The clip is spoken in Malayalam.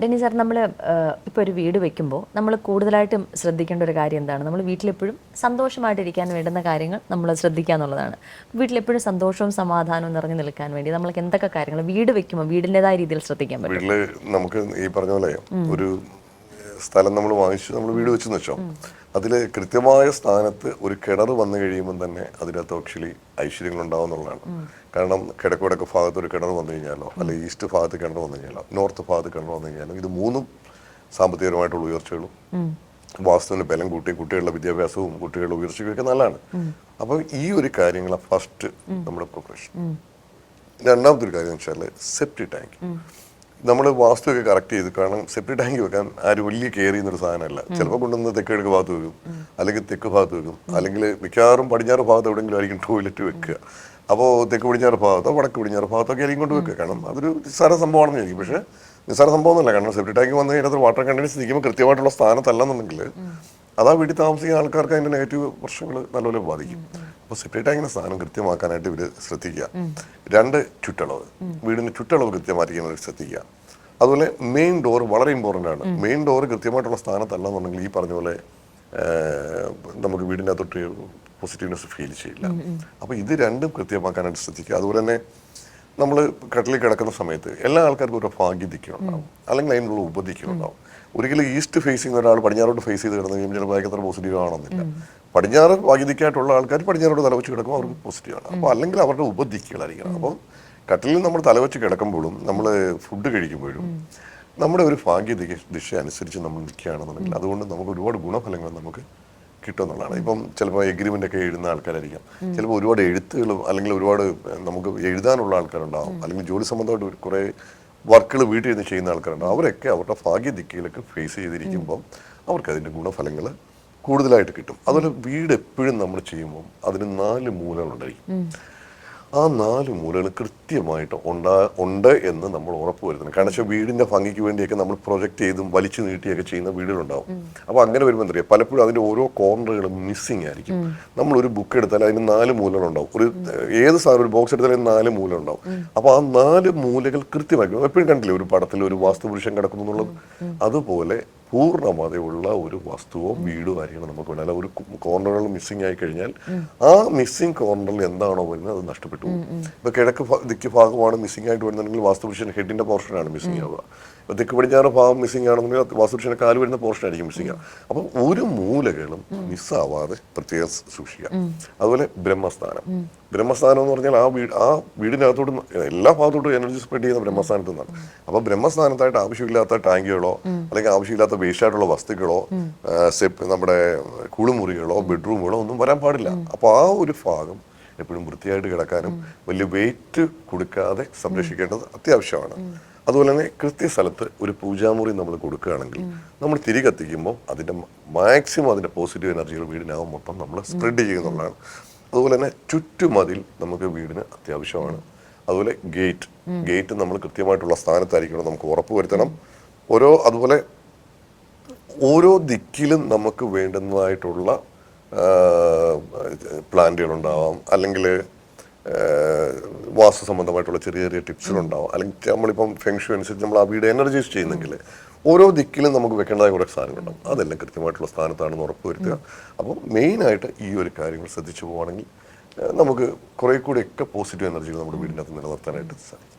ഡെന്നി സാർ, നമ്മൾ ഇപ്പോൾ ഒരു വീട് വെക്കുമ്പോൾ നമ്മൾ കൂടുതലായിട്ടും ശ്രദ്ധിക്കേണ്ട ഒരു കാര്യം എന്താണ്? നമ്മൾ വീട്ടിലെപ്പോഴും സന്തോഷമായിട്ടിരിക്കാൻ വേണ്ടുന്ന കാര്യങ്ങൾ നമ്മൾ ശ്രദ്ധിക്കുക എന്നുള്ളതാണ്. വീട്ടിലെപ്പോഴും സന്തോഷവും സമാധാനവും നിറഞ്ഞു നിൽക്കാൻ വേണ്ടി നമ്മൾക്ക് എന്തൊക്കെ കാര്യങ്ങൾ വീട് വെക്കുമ്പോൾ വീടിൻ്റെതായ രീതിയിൽ ശ്രദ്ധിക്കാൻ പറ്റും? വീട്ടില് നമുക്ക് ഈ പറഞ്ഞ പോലെ ഒരു സ്ഥലം നമ്മൾ വാങ്ങിച്ചു, നമ്മൾ വീട് വെച്ചെന്ന് വെച്ചോ, അതിൽ കൃത്യമായ സ്ഥാനത്ത് ഒരു കിണർ വന്നു കഴിയുമ്പോൾ തന്നെ അതിനകത്ത് ആക്ച്വലി ഐശ്വര്യങ്ങൾ ഉണ്ടാവും എന്നുള്ളതാണ്. കാരണം കിഴക്ക് ഭാഗത്ത് ഒരു കിണർ വന്നു കഴിഞ്ഞാലോ, അല്ലെങ്കിൽ ഈസ്റ്റ് ഭാഗത്ത് കിണർ വന്നു കഴിഞ്ഞാലോ, നോർത്ത് ഭാഗത്ത് കിണർ വന്നു കഴിഞ്ഞാലോ, ഇത് മൂന്നും സാമ്പത്തികപരമായിട്ടുള്ള ഉയർച്ചകളും വാസ്തുവിന് ബലം കൂട്ടി കുട്ടികളുടെ വിദ്യാഭ്യാസവും കുട്ടികളുടെ ഉയർച്ചയും ഒക്കെ നല്ലതാണ്. അപ്പോൾ ഈ ഒരു കാര്യങ്ങളാണ് ഫസ്റ്റ് നമ്മുടെ പ്രിപ്പറേഷൻ. രണ്ടാമത്തെ ഒരു കാര്യം എന്ന് വെച്ചാൽ സെപ്റ്റി ടാങ്ക്. നമ്മൾ വാസ്തുവൊക്കെ കറക്റ്റ് ചെയ്ത്, കാരണം സെപ്റ്റി ടാങ്ക് വെക്കാൻ ആരും വലിയ കെയർ ചെയ്യുന്നൊരു സാധനമല്ല. ചിലപ്പോൾ കൊണ്ടുവന്ന് തെക്കിഴക്ക് ഭാഗത്ത് വെക്കും, അല്ലെങ്കിൽ തെക്ക് ഭാഗത്ത് വെക്കും, അല്ലെങ്കിൽ മിക്കവാറും പടിഞ്ഞാറ് ഭാഗത്ത് എവിടെയെങ്കിലും ആയിരിക്കും ടോയ്ലറ്റ് വെക്കുക. അപ്പോൾ തെക്ക് പടിഞ്ഞാറ് ഭാഗത്തോ വടക്ക് പടിഞ്ഞാറ് ഭാഗത്തൊക്കെ ആയിരിക്കും കൊണ്ട് വെക്കുക. കാരണം അതൊരു നിസ്സാര സംഭവമാണെന്ന് വിചാരിക്കും. പക്ഷേ നിസ്സാര സംഭവമൊന്നുമല്ല. കാരണം സെപ്റ്റി ടാങ്ക് വന്ന് കഴിഞ്ഞാൽ വാട്ടർ കണ്ടൻസ് നിൽക്കുമ്പോൾ കൃത്യമായിട്ടുള്ള സ്ഥാനത്തല്ലെന്നുണ്ടെങ്കിൽ അതാ വീട്ടിൽ താമസിക്കുന്ന ആൾക്കാർക്ക് അതിൻ്റെ നെഗറ്റീവ് പ്രശ്നങ്ങൾ നല്ലപോലെ ബാധിക്കും. അപ്പോൾ സെപ്റ്റി ടാങ്കിൻ്റെ സ്ഥാനം കൃത്യമാക്കാനായിട്ട് ഇവർ ശ്രദ്ധിക്കുക. രണ്ട്, ചുറ്റളവ്. വീടിൻ്റെ ചുറ്റളവ് കൃത്യമായിരിക്കാൻ ശ്രദ്ധിക്കുക. അതുപോലെ മെയിൻ ഡോർ വളരെ ഇമ്പോർട്ടൻ്റ് ആണ്. മെയിൻ ഡോർ കൃത്യമായിട്ടുള്ള സ്ഥാനത്തല്ലെന്നുണ്ടെങ്കിൽ ഈ പറഞ്ഞ പോലെ നമുക്ക് വീടിൻ്റെ അകത്തൊട്ട് പോസിറ്റീവ്നെസ് ഫീൽ ചെയ്യില്ല. അപ്പോൾ ഇത് രണ്ടും കൃത്യമാക്കാനായിട്ട് ശ്രദ്ധിക്കുക. അതുപോലെ തന്നെ നമ്മൾ കട്ടിലിൽ കിടക്കുന്ന സമയത്ത് എല്ലാ ആൾക്കാർക്കും ഒരു ഭാഗ്യദിക്കുണ്ടാവും, അല്ലെങ്കിൽ അതിനുള്ള ഉപദിക്കുണ്ടാവും. ഒരിക്കലും ഈസ്റ്റ് ഫേസ് ചെയ്യുന്ന ഒരാൾ പടിഞ്ഞാറോട്ട് ഫേസ് ചെയ്ത് കിടന്നു കഴിയുമ്പോൾ ചിലപ്പോൾ അത്ര പോസിറ്റീവ് ആണെന്നില്ല. പടിഞ്ഞാറ് ഭാഗ്യദിക്കായിട്ടുള്ള ആൾക്കാർ പടിഞ്ഞാറോട്ട് തലവെച്ച് കിടക്കുമ്പോൾ അവർക്ക് പോസിറ്റീവാണ്. അപ്പോൾ അല്ലെങ്കിൽ അവരുടെ ഉപദിക്കുകളായിരിക്കണം. അപ്പം കട്ടിലിൽ നമ്മൾ തലവെച്ച് കിടക്കുമ്പോഴും നമ്മൾ ഫുഡ് കഴിക്കുമ്പോഴും നമ്മുടെ ഒരു ഭാഗ്യ ദിശ അനുസരിച്ച് നമ്മൾ നിൽക്കുകയാണെന്നുണ്ടെങ്കിൽ അതുകൊണ്ട് നമുക്ക് ഒരുപാട് ഗുണഫലങ്ങൾ നമുക്ക് കിട്ടുമെന്നുള്ളതാണ്. ഇപ്പം ചിലപ്പോൾ എഗ്രിമെൻ്റ് ഒക്കെ എഴുതുന്ന ആൾക്കാരായിരിക്കാം, ചിലപ്പോൾ ഒരുപാട് എഴുത്തുകളും അല്ലെങ്കിൽ ഒരുപാട് നമുക്ക് എഴുതാനുള്ള ആൾക്കാരുണ്ടാവും, അല്ലെങ്കിൽ ജോലി സംബന്ധമായിട്ട് കുറേ വർക്കുകൾ വീട്ടിൽ നിന്ന് ചെയ്യുന്ന ആൾക്കാരുണ്ടാവും. അവരൊക്കെ അവരുടെ ഭാഗ്യ ദിക്കിലൊക്കെ ഫേസ് ചെയ്തിരിക്കുമ്പം അവർക്ക് അതിൻ്റെ ഗുണഫലങ്ങൾ കൂടുതലായിട്ട് കിട്ടും. അതുപോലെ വീട് എപ്പോഴും നമ്മൾ ചെയ്യുമ്പം അതിന് 4 മൂലകളുണ്ടായിരിക്കും. ആ 4 മൂലകൾ കൃത്യമായിട്ട് ഉണ്ട് എന്ന് നമ്മൾ ഉറപ്പ് വരുത്തണം. കാരണം വെച്ചാൽ വീടിൻ്റെ ഭംഗിക്ക് വേണ്ടിയൊക്കെ നമ്മൾ പ്രൊജക്റ്റ് ചെയ്തും വലിച്ചു നീട്ടിയൊക്കെ ചെയ്യുന്ന വീടുകളുണ്ടാവും. അപ്പോൾ അങ്ങനെ വരുമ്പോൾ എന്താ പറയുക, പലപ്പോഴും അതിൻ്റെ ഓരോ കോർണറുകളും മിസ്സിങ് ആയിരിക്കും. നമ്മളൊരു ബുക്ക് എടുത്താൽ അതിന് 4 മൂലകളുണ്ടാവും. ഏത് സാധനം ഒരു ബോക്സ് എടുത്താലും 4 മൂലകളുണ്ടാവും. അപ്പോൾ ആ 4 മൂലകൾ കൃത്യമായിരിക്കും. എപ്പോഴും കണ്ടില്ലേ ഒരു പടത്തിൽ ഒരു വാസ്തുപുരുഷൻ കിടക്കുന്നു എന്നുള്ളത്? അതുപോലെ പൂർണ്ണമായുള്ള ഒരു വസ്തുവോ വീടോ ആയിരിക്കണം നമുക്ക് വേണം. അല്ല ഒരു കോർണറുകൾ മിസ്സിങ് ആയി കഴിഞ്ഞാൽ ആ മിസ്സിങ് കോർണറിൽ എന്താണോ വരുന്നത് അത് നഷ്ടപ്പെട്ടു പോകും. ഇപ്പൊ കിഴക്ക് ദിക്ക് ഭാഗമാണ് മിസ്സിംഗ് ആയിട്ട് വരുന്നുണ്ടെങ്കിൽ വാസ്തുപുരുഷൻ ഹെഡിന്റെ പോർഷനാണ് മിസ്സിംഗ് ആവുക. ഇപ്പൊ തെക്ക് പടിഞ്ഞാറ് ഭാഗം മിസ്സിംഗ് ആണെന്നുണ്ടെങ്കിൽ വാസ്തുപുരുഷന്റെ കാല് വരുന്ന പോർഷൻ ആയിരിക്കും മിസ്സിംഗ് ആവുക. അപ്പം ഒരു മൂലകളും മിസ്സാവാതെ പ്രത്യേകം സൂക്ഷിക്കുക. അതുപോലെ ബ്രഹ്മസ്ഥാനം. ബ്രഹ്മസ്ഥാനം എന്ന് പറഞ്ഞാൽ ആ വീടിനകത്തോട്ട് എല്ലാ ഭാഗത്തോട്ടും എനർജി സ്പ്രെഡ് ചെയ്യുന്ന ബ്രഹ്മസ്ഥാനത്ത് നിന്നാണ്. അപ്പോൾ ബ്രഹ്മസ്ഥാനത്തായിട്ട് ആവശ്യമില്ലാത്ത ടാങ്കുകളോ അല്ലെങ്കിൽ ആവശ്യമില്ലാത്ത വേസ്റ്റ് ആയിട്ടുള്ള വസ്തുക്കളോ നമ്മുടെ കുളിമുറികളോ ബെഡ്റൂമുകളോ ഒന്നും വരാൻ പാടില്ല. അപ്പോൾ ആ ഒരു ഭാഗം എപ്പോഴും വൃത്തിയായിട്ട് കിടക്കാനും വലിയ വെയിറ്റ് കൊടുക്കാതെ സംരക്ഷിക്കേണ്ടത് അത്യാവശ്യമാണ്. അതുപോലെ തന്നെ കൃത്യസ്ഥലത്ത് ഒരു പൂജാമുറി നമ്മൾ കൊടുക്കുകയാണെങ്കിൽ നമ്മൾ തിരികെത്തിക്കുമ്പോൾ അതിൻ്റെ മാക്സിമം അതിൻ്റെ പോസിറ്റീവ് എനർജികൾ വീടിനകം മൊത്തം നമ്മൾ സ്പ്രെഡ് ചെയ്യുന്നുള്ളതാണ്. അതുപോലെ തന്നെ ചുറ്റുമതിൽ നമുക്ക് വീടിന് അത്യാവശ്യമാണ്. അതുപോലെ ഗേറ്റ് നമ്മൾ കൃത്യമായിട്ടുള്ള സ്ഥാനത്തായിരിക്കണം നമുക്ക് ഉറപ്പ് വരുത്തണം. അതുപോലെ ഓരോ ദിക്കിലും നമുക്ക് വേണ്ടുന്നതായിട്ടുള്ള പ്ലാന്റുകളുണ്ടാവാം, അല്ലെങ്കിൽ വാസ്തു സംബന്ധമായിട്ടുള്ള ചെറിയ ചെറിയ ടിപ്സുകളുണ്ടാവാം, അല്ലെങ്കിൽ നമ്മളിപ്പം ഫെങ്ഷു അനുസരിച്ച് നമ്മൾ ആ വീട് എനർജൈസ് ചെയ്യുന്നെങ്കിൽ ഓരോ ദിക്കിലും നമുക്ക് വെക്കേണ്ടതായ കുറേ സാധനങ്ങളുണ്ടാവും. അതെല്ലാം കൃത്യമായിട്ടുള്ള സ്ഥാനത്താണെന്ന് ഉറപ്പ് വരുത്തുക. അപ്പോൾ മെയിനായിട്ട് ഈ ഒരു കാര്യങ്ങൾ ശ്രദ്ധിച്ചു പോവുകയാണെങ്കിൽ നമുക്ക് കുറേ കൂടെയൊക്കെ പോസിറ്റീവ് എനർജികൾ നമ്മുടെ വീടിനകത്ത് നിലനിർത്താനായിട്ട് സാധിക്കും.